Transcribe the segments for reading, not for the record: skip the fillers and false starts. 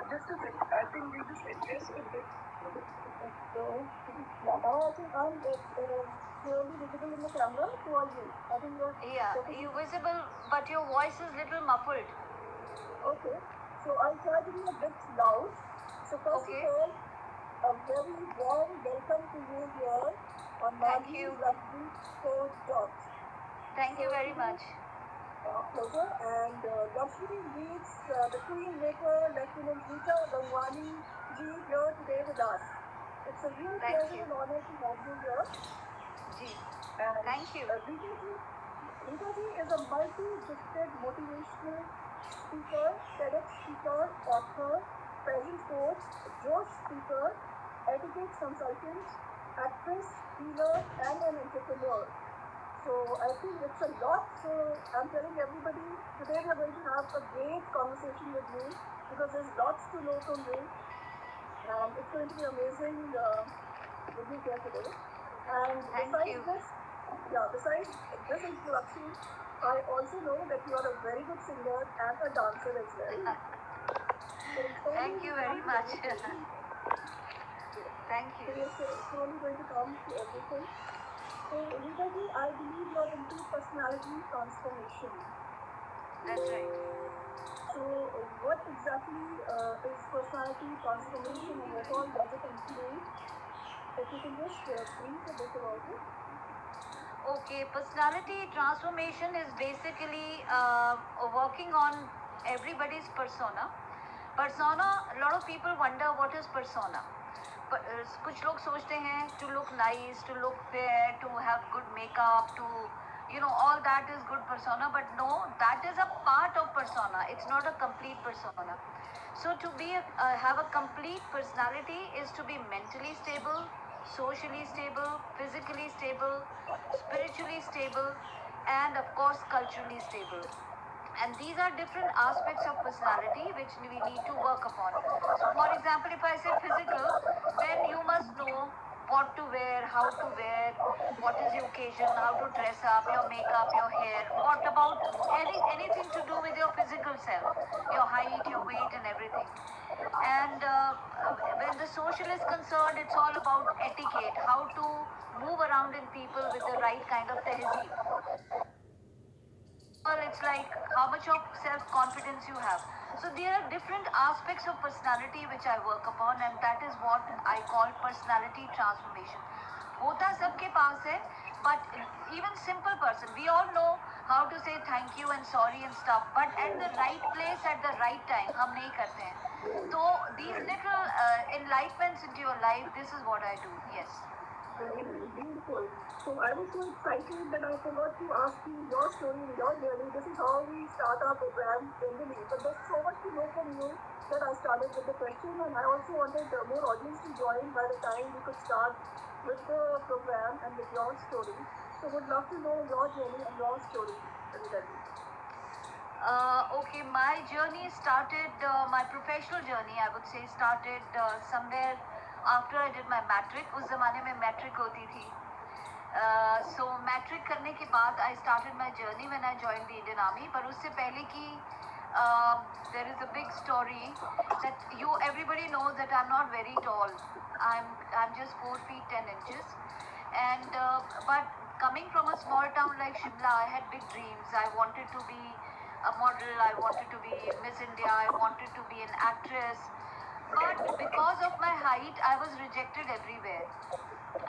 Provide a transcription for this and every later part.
Just a second. I think we just adjust a bit. So, yeah, now I think I'm clearly visible in the camera. So are you? I think you're. Yeah, you're visible, but your voice is little muffled. Okay. So I'll try to be a bit loud. So first Okay. of all, a very warm welcome to you here on Thank you. Margie's Rugby Sport Talk. Thank you very much. Pleasure. And Lakshmi meets the Queenmaker, Lieutenant Rita Gangwani ji here today with us. It's a real Thank pleasure you. and honor to have you here. Ji. And Thank you. Rita ji is a multi-gifted motivational speaker, TEDx speaker, author, present coach, Josh speaker, etiquette consultant, actress, healer, and an entrepreneur. So I think it's a lot. So I'm telling everybody today we are going to have a great conversation with you because there's lots to know from you, and it's going to be amazing with you here today. And besides this introduction, I also know that you are a very good singer and a dancer as well. Thank you very much. Thank you. So it's only going to come to everything. So, Rita ji, I believe you are into personality transformation. That's right. So, what exactly is personality transformation and what all does it include? If you can just brief a bit about it. Okay, personality transformation is basically working on everybody's persona. Persona, a lot of people wonder what is persona. कुछ लोग सोचते हैं to look nice, to look fair, to have good makeup, to all that is good persona, but no, that is a part of persona. It's not a complete persona. So to have a complete personality is to be mentally stable, socially stable, physically stable, spiritually stable, and of course culturally stable. And these are different aspects of personality which we need to work upon. So for example, if I say physical, then you must know what to wear, how to wear, what is the occasion, how to dress up, your makeup, your hair, what about anything to do with your physical self, your height, your weight, and everything. And when the social is concerned, it's all about etiquette, how to move around in people with the right kind of tehzeeb. Well, it's like how much of self-confidence you have. So there are different aspects of personality which I work upon, and that is what I call personality transformation. होता सबके पास है, but even simple person, we all know how to say thank you and sorry and stuff, but at the right place at the right time हम नहीं करते हैं. So these little enlightenments into your life, this is what I do. Yes. Beautiful. So I was so excited that I forgot to ask you your story, your journey. This is how we start our program generally. But there's so much to know from you that I started with the question, and I also wanted more audience to join by the time we could start with the program and with your story. So would love to know your journey and your story. Okay, my journey started, my professional journey, I would say, started somewhere after I did my matric. उस ज़माने में matric होती थी. So matric करने के बाद I started my journey when I joined the Indian Army. पर उससे पहले की there is a big story that everybody knows that I'm not very tall. I'm just 4 feet 10 inches, and but coming from a small town like Shimla, I had big dreams. I wanted to be a model, I wanted to be Miss India, I wanted to be an actress. But because of my height, I was rejected everywhere.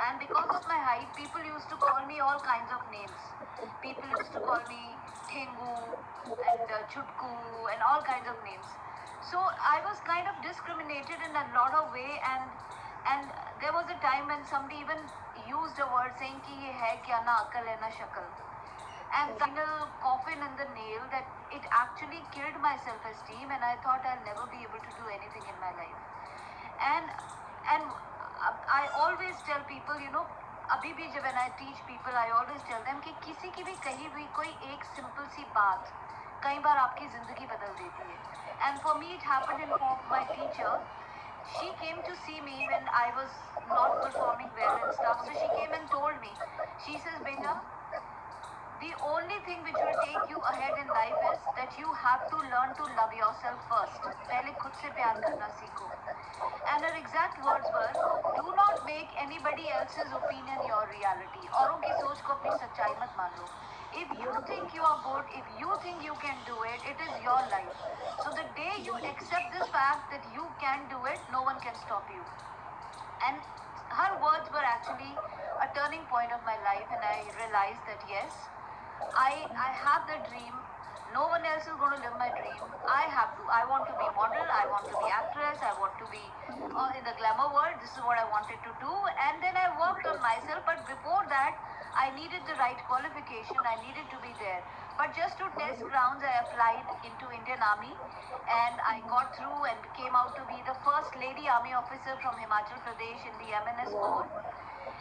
And because of my height, people used to call me all kinds of names. People used to call me Thengu and Chutku and all kinds of names. So I was kind of discriminated in a lot of way, and there was a time when somebody even used a word saying कि ये है क्या ना अकल है ना शक्ल. And final coffin in the nail that it actually killed my self-esteem, and I thought I'll never be able to do anything in my life. And I always tell people, अभी भी जब when I teach people, I always tell them कि किसी की भी कही हुई कोई एक simple सी बात कई बार आपकी जिंदगी बदल देती है. And for me it happened in form of my teacher. She came to see me when I was not performing well and stuff. So she came and told me, she says, beta, the only thing which will take you ahead in life is that you have to learn to love yourself first. पहले खुद से प्यार करना सीखो. And her exact words were, "Do not make anybody else's opinion your reality." औरों की सोच को अपनी सच्चाई मत मान लो. If you think you are good, if you think you can do it, it is your life. So the day you accept this fact that you can do it, no one can stop you. And her words were actually a turning point of my life, and I realized that yes, I have the dream. No one else is going to live my dream. I have to. I want to be model. I want to be actress. I want to be in the glamour world. This is what I wanted to do. And then I worked on myself. But before that, I needed the right qualification. I needed to be there. But just to test grounds, I applied into Indian Army, and I got through and came out to be the first lady army officer from Himachal Pradesh in the MNS Corps.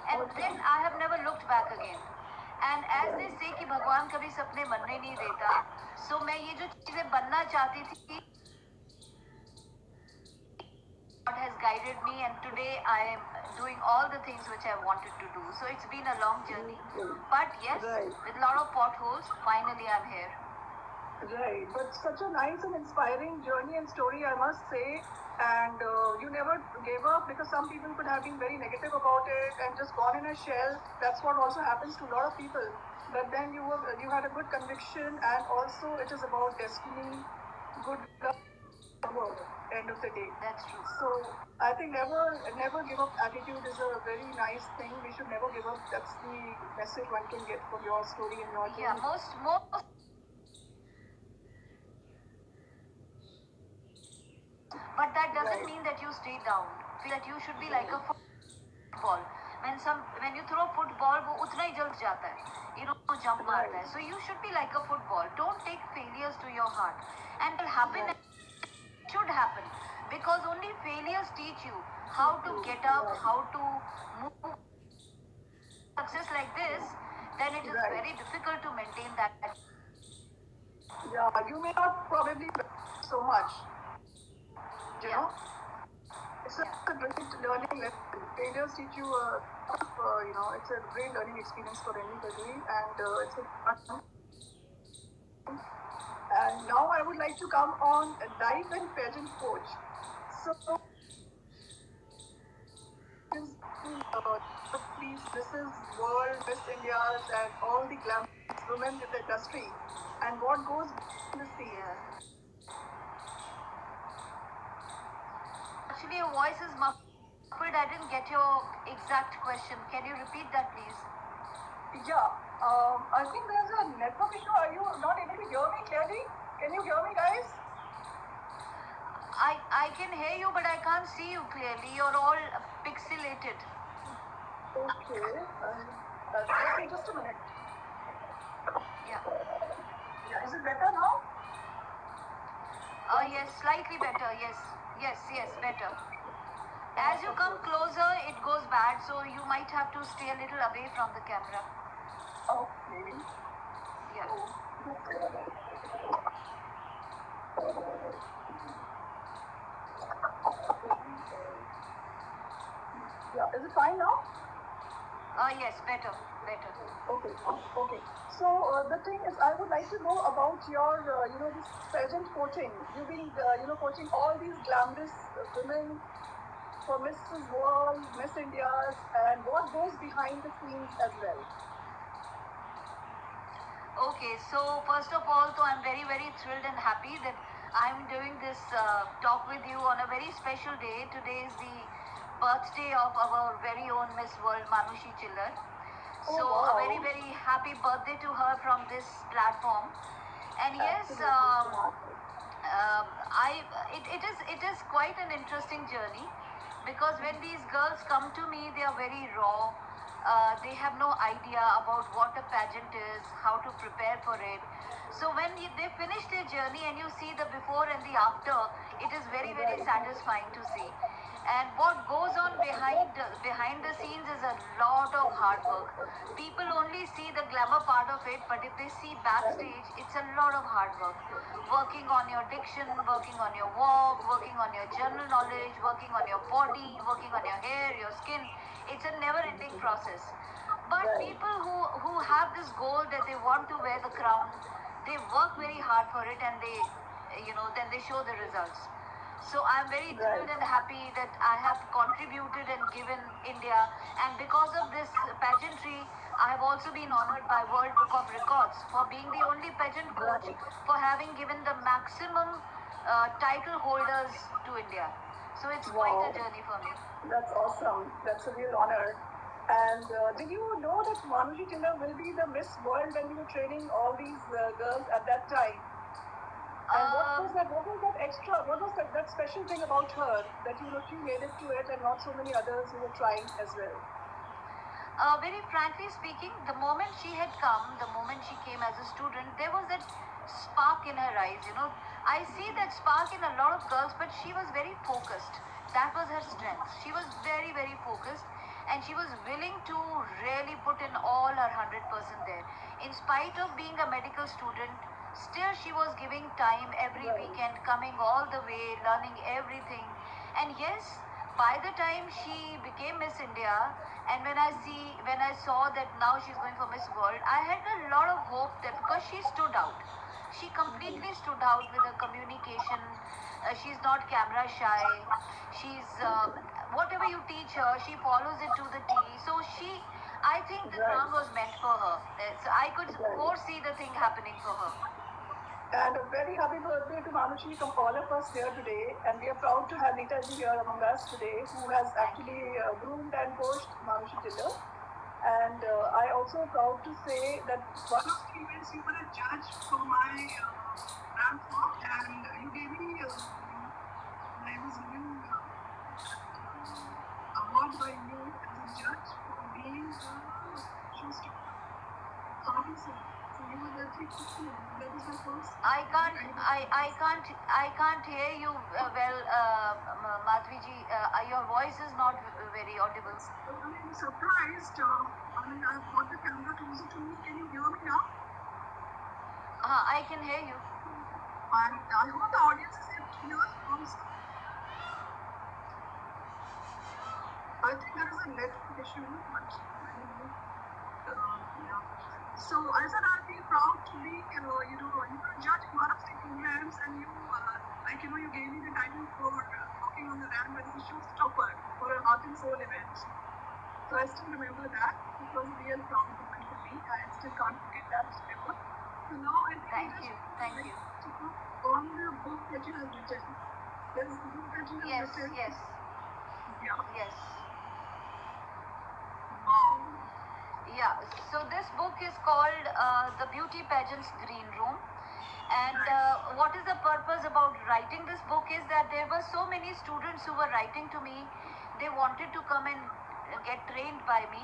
And then I have never looked back again. And as they say कि भगवान कभी सपने बनने नहीं देता, so मैं ये जो चीजें बनना चाहती थी, God has guided me, and today I am doing all the things which I wanted to do. So it's been a long journey, but yes, with a lot of potholes, finally I'm here. Right, but such a nice and inspiring journey and story, I must say. And you never gave up, because some people could have been very negative about it and just gone in a shell. That's what also happens to a lot of people. But then you had a good conviction, and also it is about destiny, good work. End of the day. That's true. So I think never give up attitude is a very nice thing. We should never give up. That's the message one can get from your story and your journey. Yeah, most. But that doesn't mean that you stay down. That you should be like a football. When you throw football, वो उतना ही जल्द जाता है. You know, jump मारता है. So you should be like a football. Don't take failures to your heart. And it will happen. It should happen, because only failures teach you how to get up, how to move. Success like this, then it is very difficult to maintain that. Yeah, you may not probably so much. You know, it's a great learning lesson. Failures teach you it's a great learning experience for anybody, and it's a fun. And now I would like to come on a dive and pageant coach. So, please, this is World Miss India's and all the glamorous women in the industry, and what goes in the scene. Actually, your voice is muffled. I didn't get your exact question. Can you repeat that, please? Yeah, I think there's a network issue. Are you not able to hear me clearly? Can you hear me, guys? I can hear you, but I can't see you clearly. You're all pixelated. Okay. Okay, just a minute. Yeah. Is it better now? Yes, slightly better. Yes, better. As you come closer, it goes bad, so you might have to stay a little away from the camera. Okay. Yeah. Yeah, is it fine now? Yes, better. Okay. So the thing is, I would like to know about your, this pageant coaching. You've been, coaching all these glamorous women for Mrs. World, Miss India's, and what goes behind the scenes as well. Okay, so first of all, I'm very, very thrilled and happy that I'm doing this talk with you on a very special day. Today is the birthday of our very own Miss World, Manushi Chillar. So a very, very happy birthday to her from this platform. And yes, it is quite an interesting journey, because when these girls come to me, they are very raw. They have no idea about what a pageant is, how to prepare for it. So when they finish their journey and you see the before and the after, it is very, very satisfying to see. And what goes on behind the scenes is a lot of hard work. People only see the glamour part of it, but if they see backstage, it's a lot of hard work. Working on your diction, working on your walk, working on your general knowledge, working on your body, working on your hair, your skin. It's a never-ending process. But Right. people who have this goal that they want to wear the crown, they work very hard for it, and they, then they show the results. So I'm very Right. thrilled and happy that I have contributed and given India, and because of this pageantry, I have also been honored by World Book of Records for being the only pageant coach Right. for having given the maximum title holders to India. So it's quite a Wow. journey for me. That's awesome. That's a real honor. And did you know that Manushi Tiller will be the Miss World when you were training all these girls at that time? And what was Um, that? What was that extra? What was that special thing about her that she made it to it, and not so many others who were trying as well? Very frankly speaking, the moment she had come, the moment she came as a student, there was that spark in her eyes. I see that spark in a lot of girls, but she was very focused. That was her strength. She was very, very focused, and she was willing to really put in all her 100% there. In spite of being a medical student, still she was giving time every Right. weekend, coming all the way, learning everything. And yes, by the time she became Miss India, and when I saw that now she's going for Miss World, I had a lot of hope that because she stood out, she completely stood out with her communication. She's not camera shy. She's whatever you teach her, she follows it to the T. So I think the Right. crown was meant for her. So I could Right. foresee the thing happening for her. And a very happy birthday to Manushi from all of us here today. And we are proud to have Neeta ji here among us today, who has actually groomed and coached Manushi Tiller. And I also proud to say that one of the events you were a judge for my ramp walk, and you gave me I was given award by you as a judge for being showstopper. How do you say? So you were that was my first. I can't hear you well, Madhviji. Your voice is not very audible. I'm surprised. I've got the camera closer to me. Can you hear me now? I can hear you. I hope the audience is able to hear also. I think there is a network issue, but yeah. So I said I'd be proud to be, you were a judge in one of the programs, and you gave me the title for walking on the ramp as a showstopper for a Heart and Soul event. So I still remember that. It was a real proud moment for me. I still can't forget that ever. So now I think Thank you. on the book that you have written. There's a book that you have written. Yes. Yeah. Yes. Wow. Yeah. So this book is called The Beauty Pageant's Green Room. And what is the purpose about writing this book is that there were so many students who were writing to me. They wanted to come and get trained by me,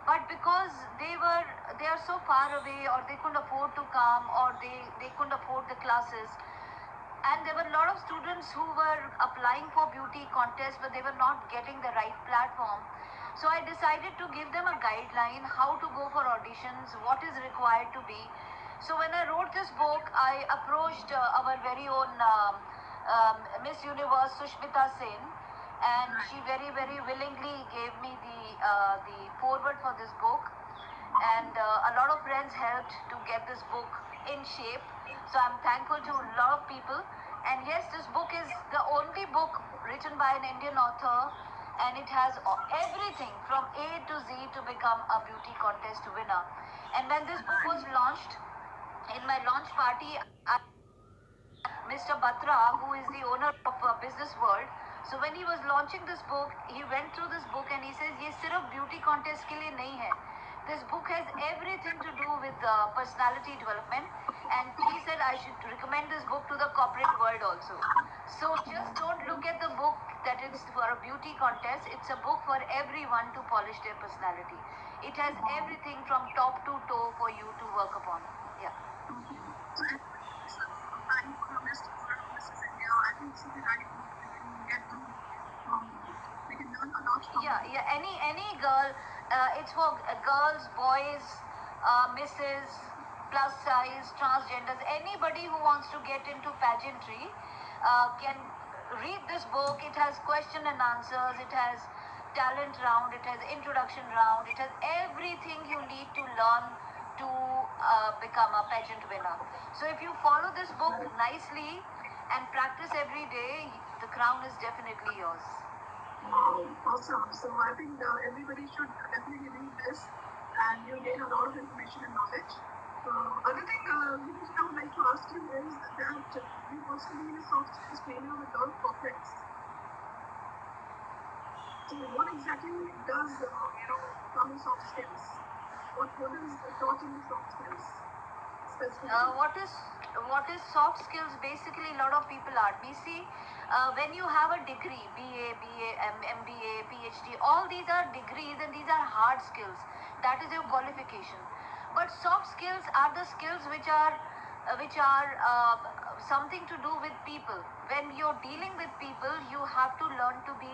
but because they are so far away, or they couldn't afford to come, or they couldn't afford the classes, and there were a lot of students who were applying for beauty contests, but they were not getting the right platform. So I decided to give them a guideline how to go for auditions, what is required to be. So when I wrote this book, I approached our very own Miss Universe Sushmita Sen, and she very, very willingly gave me the foreword for this book. And a lot of friends helped to get this book in shape. So I'm thankful to a lot of people. And yes, this book is the only book written by an Indian author, and it has everything from A to Z to become a beauty contest winner. And when this book was launched, in my launch party, Mr. Batra, who is the owner of Business World, so when he was launching this book, he went through this book and he says, "ये सिर्फ beauty contest के लिए नहीं है. This book has everything to do with personality development." And he said I should recommend this book to the corporate world also. So just don't look at the book that it's for a beauty contest. It's a book for everyone to polish their personality. It has everything from top to toe for you to work upon. Yeah. Yeah. Any girl. It's for girls, boys, misses, plus size, transgenders. Anybody who wants to get into pageantry can read this book. It has question and answers. It has talent round, it has introduction round, it has everything you need to learn to become a pageant winner. So if you follow this book nicely and practice every day, the crown is definitely yours. Wow, awesome. So I think everybody should definitely read this and you'll gain a lot of information and knowledge. Other thing Vineet, I would like to ask you is that you've also been a soft skills trainer with a lot of corporates. So what exactly does come in soft skills? What is taught in the soft skills specifically? What is soft skills? Basically, a lot of people ask me. See, when you have a degree, MBA, PhD, all these are degrees and these are hard skills. That is your qualification. But soft skills are the skills which are something to do with people. When you're dealing with people, you have to learn to be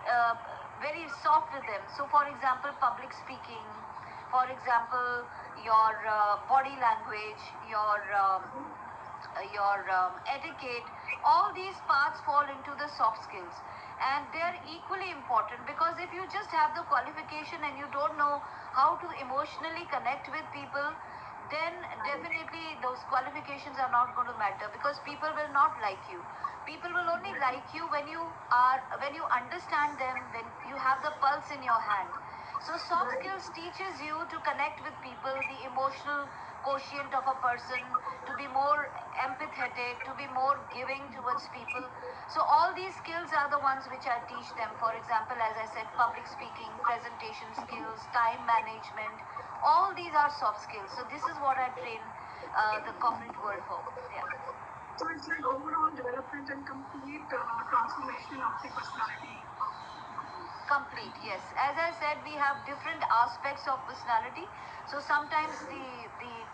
uh, very soft with them. So, for example, public speaking, for example, your body language, your etiquette, all these parts fall into the soft skills. And they're equally important because if you just have the qualification and you don't know how to emotionally connect with people, then definitely those qualifications are not going to matter because people will not like you. People will only like you when you understand them, when you have the pulse in your hand. So soft skills teaches you to connect with people, the emotional quotient of a person, to be more empathetic, to be more giving towards people. So all these skills are the ones which I teach them. For example, as I said, public speaking, presentation skills, time management, all these are soft skills. So this is what I train the corporate world for. Yeah. So it's like overall development and complete transformation of the personality. Complete, yes. As I said, we have different aspects of personality. So sometimes the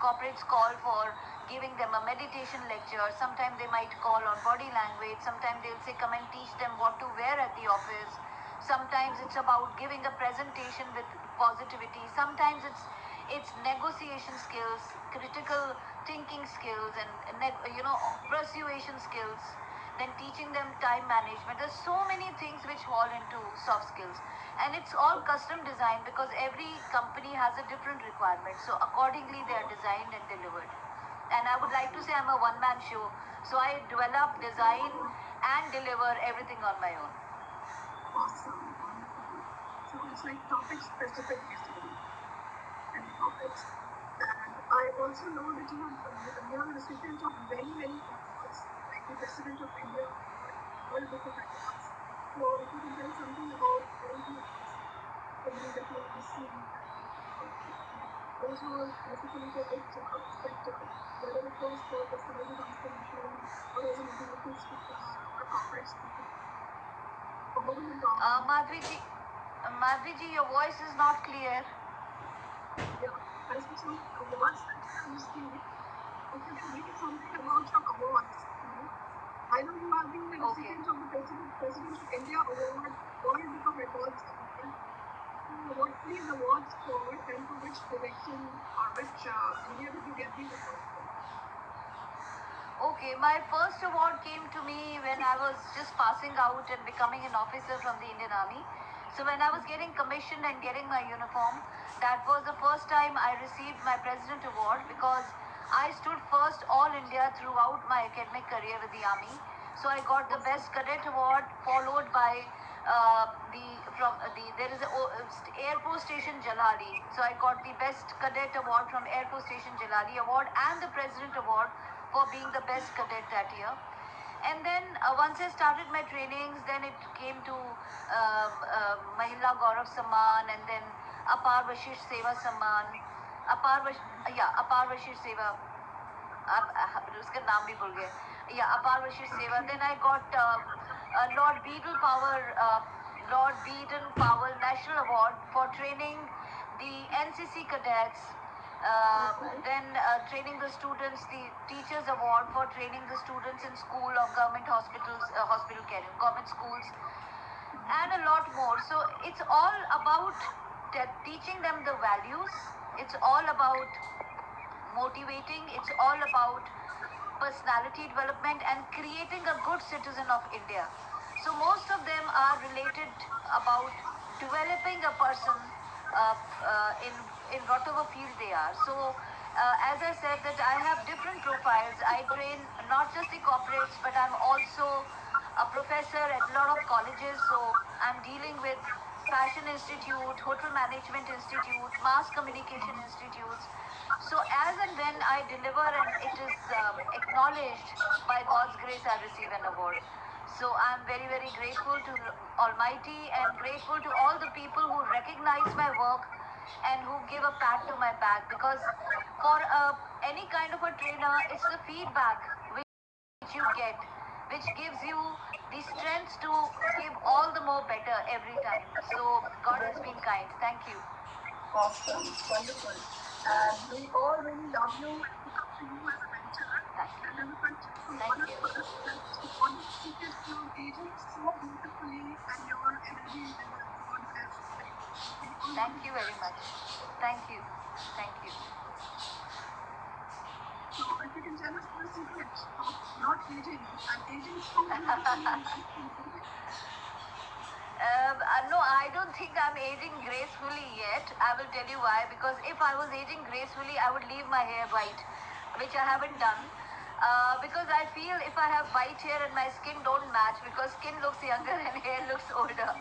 corporates call for giving them a meditation lecture. Sometimes they might call on body language. Sometimes they'll say, come and teach them what to wear at the office. Sometimes it's about giving a presentation with positivity. Sometimes it's negotiation skills, critical thinking skills, and persuasion skills. Then teaching them time management. There's so many things which fall into soft skills, and it's all custom designed because every company has a different requirement. So accordingly, they are designed and delivered. And I would like to say I'm a one-man show, so I develop, design, and deliver everything on my own. Awesome. So it's like topic specific basically. And topics. And I also know that you are a recipient of many, many awards, like the President of India Award, World Book of Records. So if you can tell something about all the awards for the diplomacy and those who are basically for which sector, whether it was for personality transformation or as a motivational speaker or a corporate speaker. For government Madhviji, your voice is not clear. Yeah, I see some awards that you have received. If you can read something about your awards, I know you have been the recipient of the President of India Award, World Book of Records Award. What these awards for and for which direction or which area did you get these awards for? Okay, my first award came to me when I was just passing out and becoming an officer from the Indian Army. So when I was getting commissioned and getting my uniform, that was the first time I received my President Award because I stood first all India throughout my academic career with the Army. So I got the Best Cadet Award, followed by there is a Air Force Station Jalali. So I got the Best Cadet Award from Air Force Station Jalali Award and the President Award for being the best cadet that year. And then once I started my trainings, then it came to Mahila Gaurav Samman and then Apar Vashish Seva Samman. Apar Vashish Seva. उसका नाम भी भूल गए. Yeah, Apar Vashish Seva. Then I got Lord Beaton Powell National Award for training the NCC cadets. Then training the students, the Teachers Award for training the students in school of government hospitals, government schools, and a lot more. So it's all about teaching them the values. It's all about motivating. It's all about personality development and creating a good citizen of India. So most of them are related about developing a person in whatever field they are. So, as I said, that I have different profiles. I train not just the corporates, but I'm also a professor at a lot of colleges. So, I'm dealing with Fashion Institute, Hotel Management Institute, Mass Communication Institutes. So, as and when I deliver and it is acknowledged, by God's grace, I receive an award. So I'm very, very grateful to Almighty and grateful to all the people who recognize my work and who give a pat to my back, because for any kind of a trainer, it's the feedback which you get, which gives you the strength to give all the more better every time. So God has been kind. Thank you. Awesome, wonderful. And we all really love you and look up to you as a mentor. Thank you. And I would Thank you. because you're aging so beautifully and your energy is God bless. Thank you very much. Thank you. Thank you. So if you can tell us the secret of not aging and aging so beautifully. No, I don't think I'm aging gracefully yet. I will tell you why. Because if I was aging gracefully, I would leave my hair white, which I haven't done. Because I feel if I have white hair and my skin don't match, because skin looks younger and hair looks older.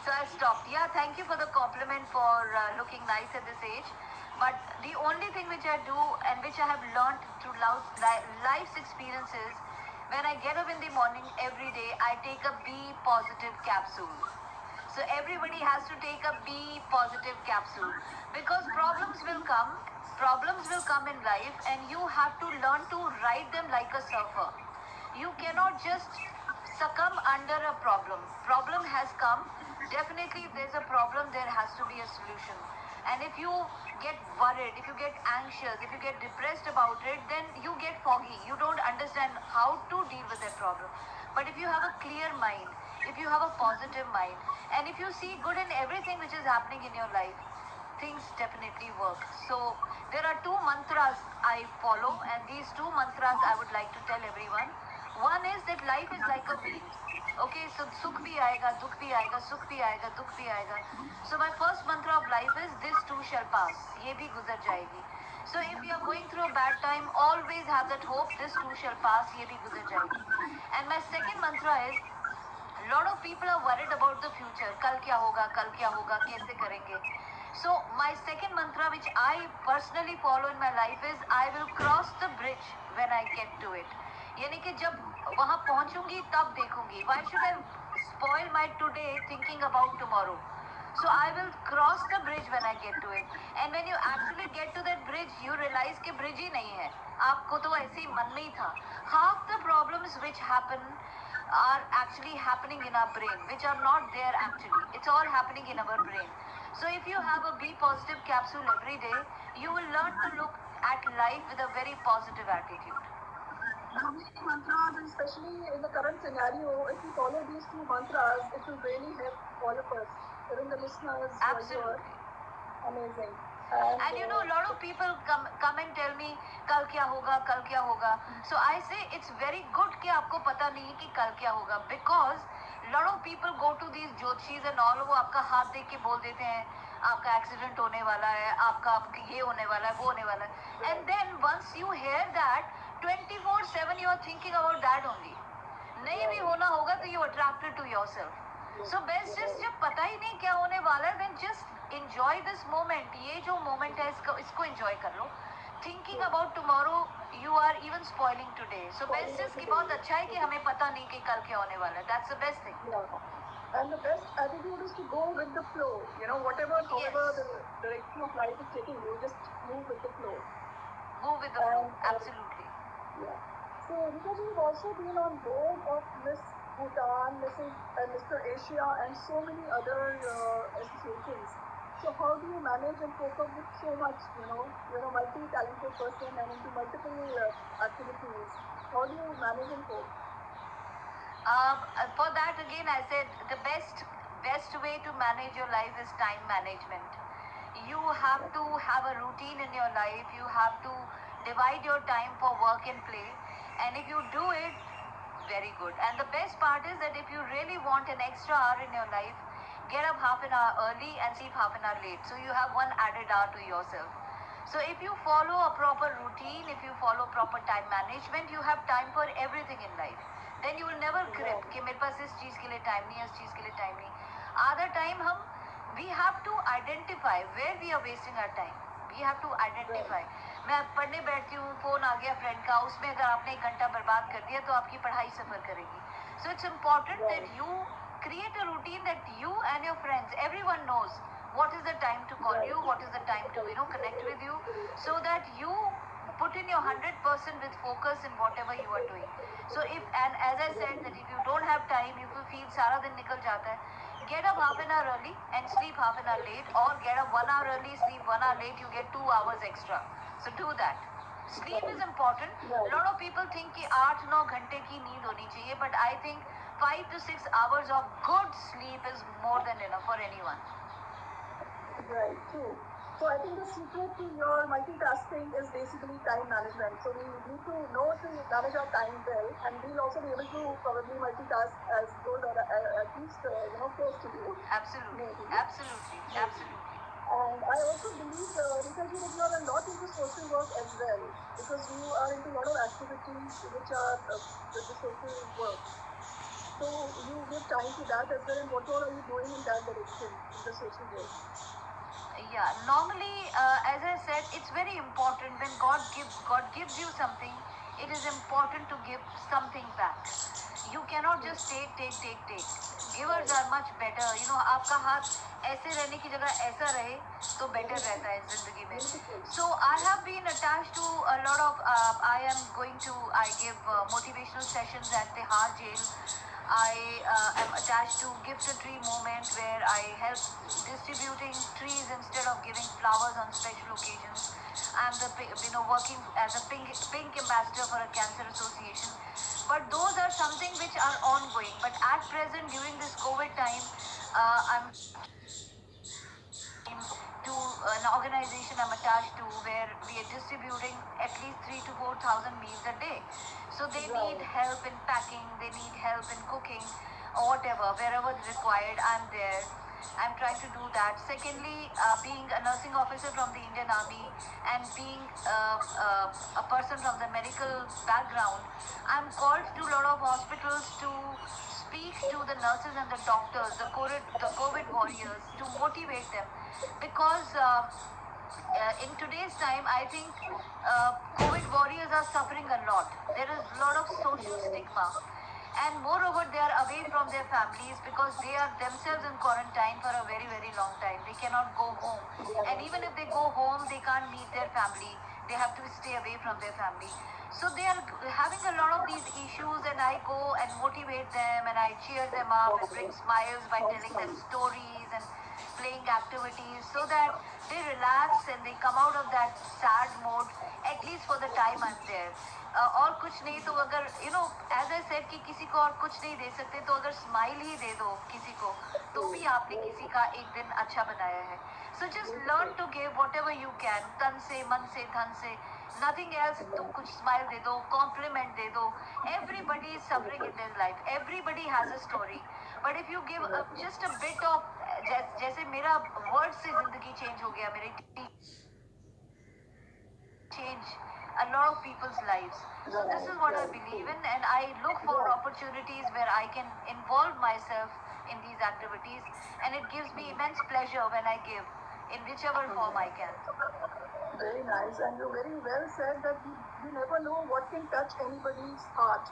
So I stopped. Yeah, thank you for the compliment for looking nice at this age. But the only thing which I do and which I have learned through life's experiences, when I get up in the morning every day, I take a Be Positive capsule. So everybody has to take a Be Positive capsule, because problems will come in life, and you have to learn to ride them like a surfer. You cannot just succumb under a problem. Problem has come. Definitely, if there's a problem, there has to be a solution. And if you get worried, if you get anxious, if you get depressed about it, then you get foggy. You don't understand how to deal with that problem. But if you have a clear mind, if you have a positive mind, and if you see good in everything which is happening in your life, things definitely work. So there are two mantras I follow, and these two mantras I would like to tell everyone. One is that life is like a wheel. Okay, so sukh bhi aayega, dukh bhi aayega, sukh bhi aayega, dukh bhi aayega. So my first mantra of life is this too shall pass. Ye bhi guzar jayegi. So if you are going through a bad time, always have that hope, this too shall pass, ye bhi guzar jayegi. And my second mantra is, a lot of people are worried about the future. Kal kya hoga, kaise karenge. So my second mantra which I personally follow in my life is, I will cross the bridge when I get to it. यानी कि जब वहाँ पहुँचूंगी तब देखूंगी. Why should I spoil my today thinking about tomorrow? So I will cross the bridge when I get to it. And when you actually get to that bridge, you realize कि bridge ही नहीं है. आपको तो ऐसे ही मन में ही था. Half the problems which happen are actually happening in our brain, which are not there actually. It's all happening in our brain. So if you have a Be Positive capsule every day, you will learn to look at life with a very positive attitude. Lovely mantras, and especially in the current scenario, if we follow these two mantras, it will really help all of us, even the listeners. Absolutely. Amazing. And you know, a lot of people come and tell me, कल क्या होगा, कल क्या होगा. So I say it's very good कि आपको पता नहीं कि कल क्या होगा, because a lot of people go to these ज्योतिषीज and all, वो आपका हाथ देख के बोल देते हैं, आपका एक्सीडेंट होने वाला है, आपका ये होने वाला है, वो होने वाला है. And then once you hear that, 24/7 you are thinking about that only. नहीं भी होना होगा तो you attracted to yourself. So best just जब पता ही नहीं क्या होने वाला है, then just enjoy this moment. ये जो moment है इसको enjoy कर लो. Thinking about tomorrow, you are even spoiling today. So best just कि बहुत अच्छा है कि हमें पता नहीं कि कल क्या होने वाला है. That's the best thing. Yeah. And the best attitude is to go with the flow. You know, however the direction of life is taking you, just move with the flow. Move with the flow. Absolutely. Yeah. So Rita ji, you've also been on board of Miss Bhutan, Mr. Asia, and so many other associations. So how do you manage and cope up with so much, you're a multi-talented person and into multiple activities? How do you manage and cope? For that again, I said the best way to manage your life is time management. You have to have a routine in your life. You have to divide your time for work and play. And if you do it, very good. And the best part is that if you really want an extra hour in your life, get up half an hour early and sleep half an hour late. So you have one added hour to yourself. So if you follow a proper routine, if you follow proper time management, you have time for everything in life. Then you will never grip कि मेरे पास इस चीज़ के लिए time नहीं है, इस चीज़ के लिए time नहीं. Other time we have to identify where we are wasting our time. We have to identify. मैं पढ़ने बैठती हूँ, फोन आ गया फ्रेंड का, उसमें अगर आपने 1 घंटा बर्बाद कर दिया तो आपकी पढ़ाई सफर करेगी. So it's important that you create a routine that you and your friends, everyone knows what is the time to call you, what is the time to connect with you, so that you put in your 100% with focus in whatever you are doing. So and as I said that if you don't have time, if you feel सारा दिन निकल जाता है, get up half an hour early and sleep half an hour late, or get up 1 hour early, sleep 1 hour late, you get 2 hours extra. So do that. Sleep is important. A lot of people think कि 8-9 घंटे की नींद होनी चाहिए, but I think 5 to 6 hours of good sleep is more than enough for anyone. Right, true. So I think the secret to your multitasking is basically time management. So we need to know to manage our time well, and we'll also be able to probably multitask as good or at least close to you. Absolutely, Maybe. absolutely, absolutely. And I also believe, Rita ji, that you are a lot into social work as well, because you are into a lot of activities which are the social work. So you give time to that as well, and what all are you doing in that direction, in the social work? Yeah, normally, as I said, it's very important when God gives you something, it is important to give something back. You cannot just take. Givers are much better. आपका हाथ ऐसे रहने की जगह ऐसा रहे तो better रहता है जिंदगी में. So I have been attached to a lot of. I give motivational sessions at Tihar Jail. I am attached to Gift a Tree movement, where I help distributing trees instead of giving flowers on special occasions. I'm working as a pink ambassador for a cancer association. But those are something which are ongoing. But at present, during this COVID time, I'm to an organization I'm attached to, where we are distributing at least 3,000 to 4,000 meals a day. So they need help in packing, they need help in cooking, or whatever, wherever required, I'm there. I'm trying to do that. Secondly, being a nursing officer from the Indian Army and being a person from the medical background, I'm called to a lot of hospitals to speak to the nurses and the doctors, the COVID warriors, to motivate them. Because in today's time, I think COVID warriors are suffering a lot. There is a lot of social stigma. And moreover, they are away from their families because they are themselves in quarantine for a very, very long time. They cannot go home. And even if they go home, they can't meet their family. They have to stay away from their family. So they are having a lot of these issues, and I go and motivate them, and I cheer them up and bring smiles by telling them stories and playing activities, so that they relax and they come out of that sad mode, at least for the time I'm there. और कुछ नहीं तो अगर as I said कि किसी को और कुछ नहीं दे सकते, तो अगर स्माइल ही दे दो किसी को, तो भी आपने किसी का एक दिन अच्छा बनाया है. So just learn to give whatever you can, तन से, मन से, धन से. Nothing else. तुम कुछ स्माइल दे दो, कॉम्प्लीमेंट दे दो. Everybody is suffering in their life. Everybody has a story. But if you give just a bit of, जैसे मेरा वर्ड से जिंदगी चेंज हो गया, मेरे change a lot of people's lives. So this is what I believe in, and I look for opportunities where I can involve myself in these activities, and it gives me immense pleasure when I give in whichever form I can. Very nice, and you very well said that you never know what can touch anybody's heart.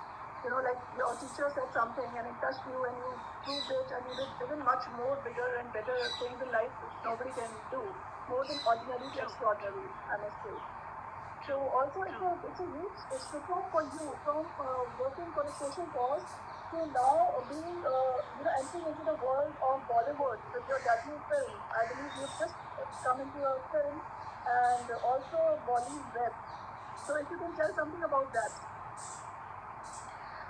Like your teacher said something and it touched you, and you proved it, and you did even much more bigger and better things in life which nobody can do. More than ordinary to extraordinary, I must say. So also it's a huge step up for you from working for a social cause to now being entering into the world of Bollywood with your debut film. I believe you've just come into a film and also Bollywood web. So if you can tell something about that.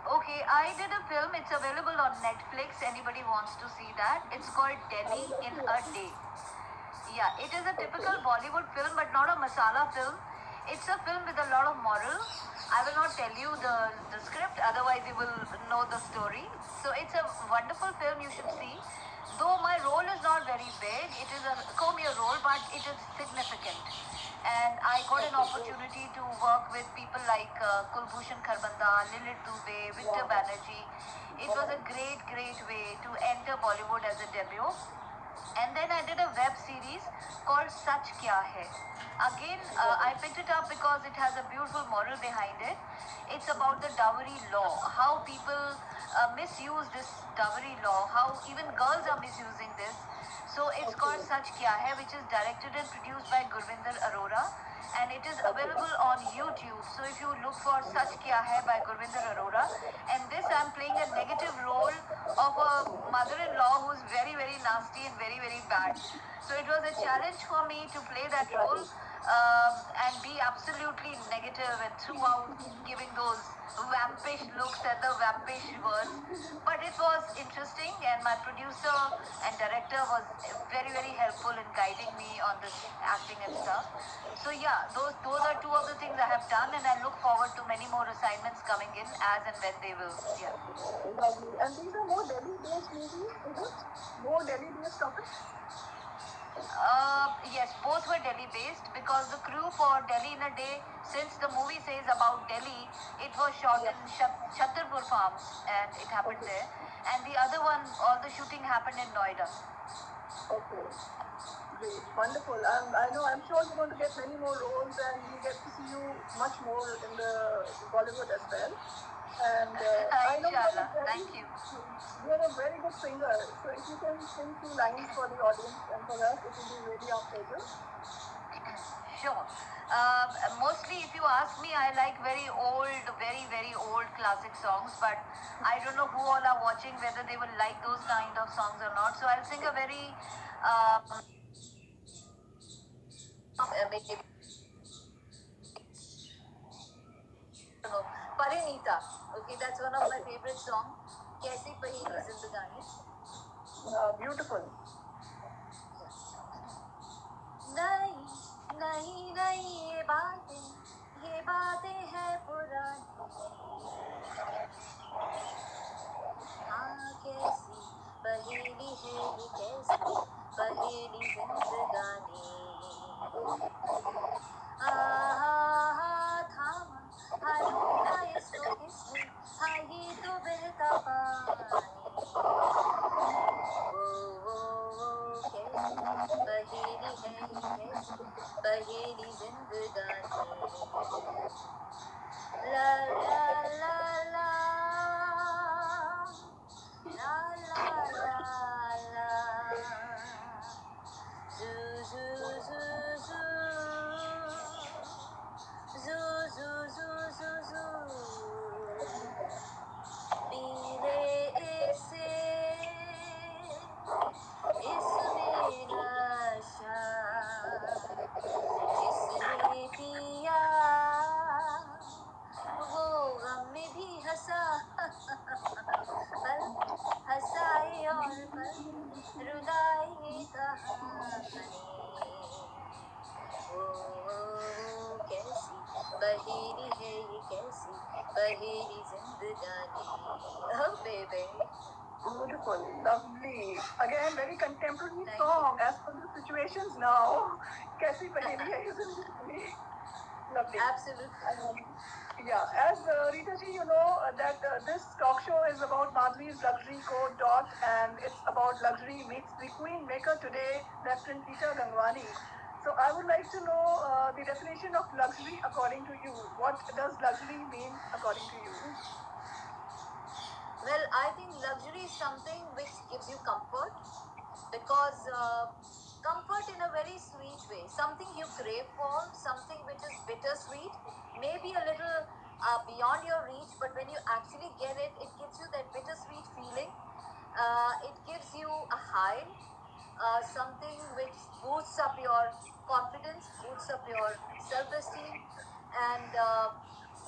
Okay, I did a film. It's available on Netflix. Anybody wants to see that? It's called Delhi in a Day. Yeah, it is a typical Bollywood film, but not a masala film. It's a film with a lot of moral. I will not tell you the script, otherwise you will know the story. So it's a wonderful film, you should see. though my role is not very big, it is a cameo role, but it is significant. And I got an opportunity to work with people like Kulbhushan Kharbanda, Lilith Dubey, Victor Banerjee. It was a great, great way to enter Bollywood as a debut. And then I did a web series called Sach Kya Hai. Again, I picked it up because it has a beautiful moral behind it. It's about the dowry law, how people misuse this dowry law, how even girls are misusing this. So it's called Sach Kya Hai, which is directed and produced by Gurvinder Arora, and it is available on YouTube. So if you look for Sach Kya Hai by Gurvinder Arora, and this I'm playing a negative role of a mother-in-law who's very, very nasty and very, very bad. So it was a challenge for me to play that role and be absolutely negative and throughout giving those vampish looks and the vampish words. But it was interesting, and my producer and director was very, very helpful in guiding me on this acting and stuff. So yeah, those are two of the things I have done, and I look forward to many more assignments coming in as and when they will. Yeah. Lovely. And these are more Delhi-based movies, is it? More Delhi-based topics? Yes, both were Delhi based because the crew for Delhi in a Day, since the movie says about Delhi, it was shot in Chhatarpur Farms and it happened there. And the other one, all the shooting happened in Noida. Okay. Great. Wonderful. I'm sure you're going to get many more roles and we get to see you much more in the Bollywood as well. And I know Thank you. You're a very good singer. So if you can sing 2 lines for the audience and for us, it will be really our pleasure. Sure. Mostly, if you ask me, I like very old, very, very old classic songs, but I don't know who all are watching, whether they will like those kind of songs or not. So I'll sing a very Parinita. Okay, that's one of my favorite songs. Kaisi Paheli Zindagani. Beautiful. नहीं नहीं नहीं ये बातें हैं पुरानी हाँ कैसी पहेली है ये कैसी पहेली जिंदगानी थामा हाँ ढूंढा इसको किसने हाँ ये तो बहता पानी पहेली है कैसी पहेली जिंदगानी ला ला ला ला ला ला ला zoo zoo zoo zoo zoo zoo zoo zoo पीले से इसमें नशा जिसने पिया वो गम में भी हंसा पल हंसाए और पल रुलाए कहानी ओ कैसी पहेली है ये कैसी पहेली जिंदगानी oh baby. Beautiful, lovely. Again, very contemporary song as per the situations now. Kaisi Paheli hai ye zindagi. Lovely. Absolutely. Yeah, as Rita ji, you know that this talk show is about Madhuri's Luxury Code Dot, and it's about luxury meets the queen maker today, Reverend Rita Gangwani. So I would like to know the definition of luxury according to you. What does luxury mean according to you? Well, I think luxury is something which gives you comfort because comfort in a very sweet way, something you crave for, something which is bittersweet, maybe a little beyond your reach, but when you actually get it, it gives you that bittersweet feeling. It gives you a high, something which boosts up your confidence, boosts up your self-esteem, and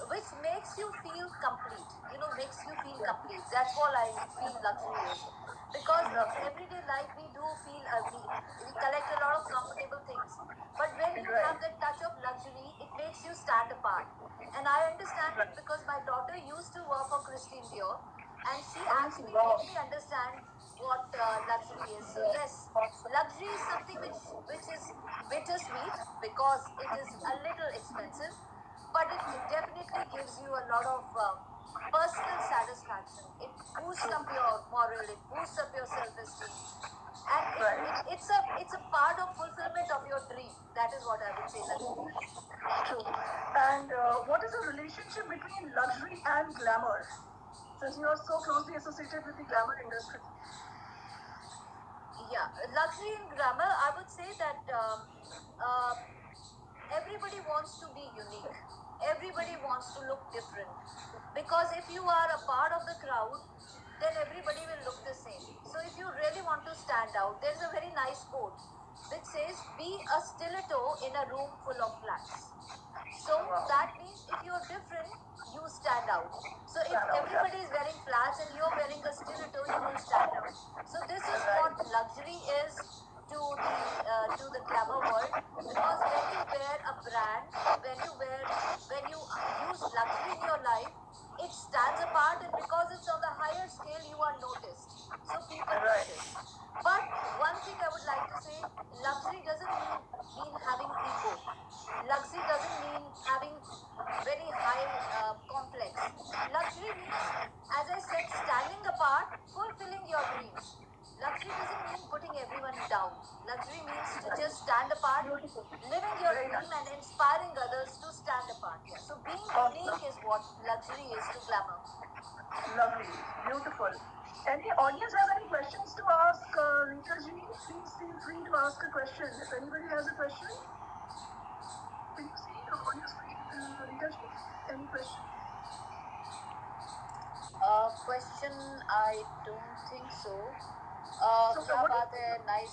which makes you feel complete. You know, makes you feel complete. That's all I feel luxury is. Because everyday life we do feel we collect a lot of comfortable things. But when you have that touch of luxury, it makes you stand apart. And I understand it because my daughter used to work for Christian Dior, and she actually made me understand what luxury luxury is. So yes, luxury is something which is bittersweet because it is a little expensive, but it definitely gives you a lot of personal satisfaction. It boosts up your moral, it boosts up your self-esteem, and it's a part of fulfillment of your dream. That is what I would say luxury is. True. And what is the relationship between luxury and glamour? Since you are so closely associated with the glamour industry. Yeah, luxury and glamour, I would say that uh, everybody wants to be unique. Everybody wants to look different. Because if you are a part of the crowd, then everybody will look the same. So if you really want to stand out, there's a very nice quote which says, be a stiletto in a room full of flats. So that means if you're different, you stand out. So if everybody is wearing flats and you're wearing a stiletto, you will stand out. So this is what luxury is to the glamour world. Because when you wear a brand, when you use luxury in your life, it stands apart, and because it's on the higher scale, you are noticed. So people notice. But one thing I would like to say, luxury doesn't mean having ego. Luxury doesn't mean having very high complex. Luxury means, as I said, standing apart, fulfilling your dreams. Luxury doesn't mean putting everyone down. Luxury means to just stand apart, living your dream and inspiring others to stand apart. Yeah. So being unique is what luxury is to glamour. Lovely, beautiful. Any audience have any questions to ask Rita ji? Please feel free to ask a question. If anybody has a question, can you see your audience free? Rita ji, any question? Question, I don't think so. क्या बात है, nice.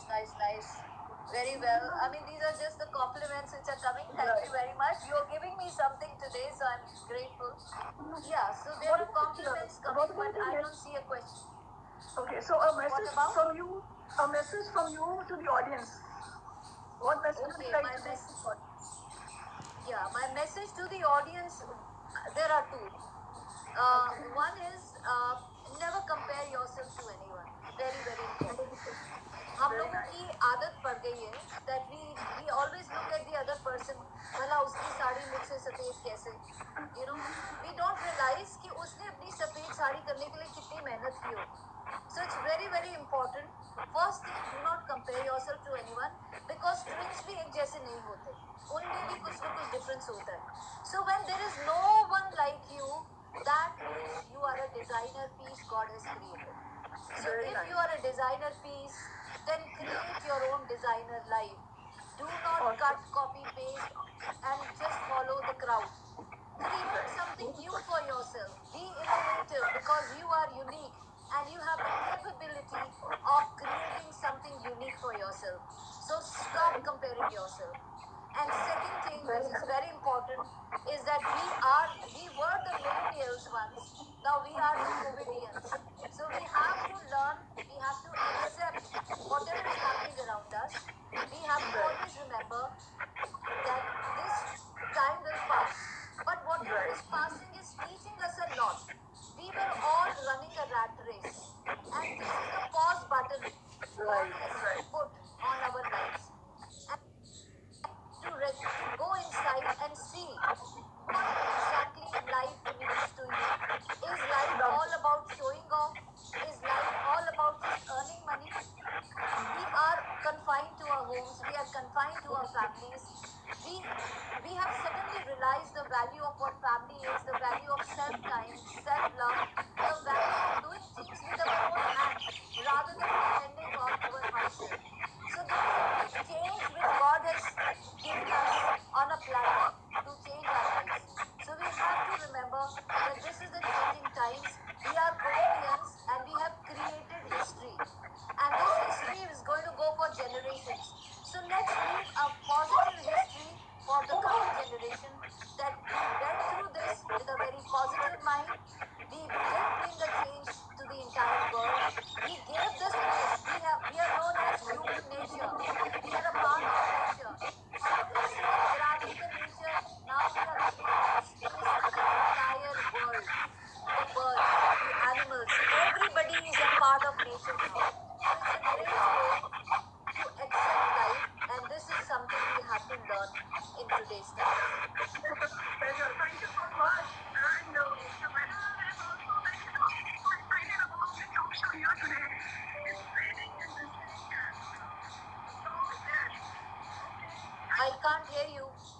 Very well. I mean, these are just the compliments which are coming. Thank you very much. You're giving me something today, so I'm grateful. Yeah, so there are compliments coming, but I don't see a question. Okay, so a message from you to the audience. What message would you like to say? Yeah, my message to the audience, there are two. One is never compare yourself to anyone. Very important. हम लोगों की आदत पड़ गई है that we always look at the other person. भला उसकी साड़ी मुझसे सफेद कैसे? You know, we don't realize कि उसने अपनी सफेद साड़ी करने के लिए कितनी मेहनत की होगी. So it's very important. First thing, do not compare yourself to anyone because twins भी एक जैसे नहीं होते. उनमें भी कुछ ना कुछ difference होता है. So when there is no one like you, that means you are a designer piece God has created. So if you are a designer piece, then create your own designer life. Do not cut, copy, paste and just follow the crowd. Create something new for yourself. Be innovative because you are unique and you have the capability of creating something unique for yourself. So stop comparing yourself. And second thing, which is very important, is that we were the millennials once. Now we are the Covidians. So we have to learn, we have to accept whatever is happening around us. We have to always remember that this time will pass. But whatever is passing is teaching us a lot. We were all running a rat race. And this is the pause button God has put on our lives. To go inside and see what exactly life means to you. Is life all about showing off? Is life all about just earning money? We are confined to our homes. We are confined to our families. We have suddenly realized the value of what family is, the value of self-time, self-love, the value of doing things with our own hands rather than depending on our houses. I can't hear you.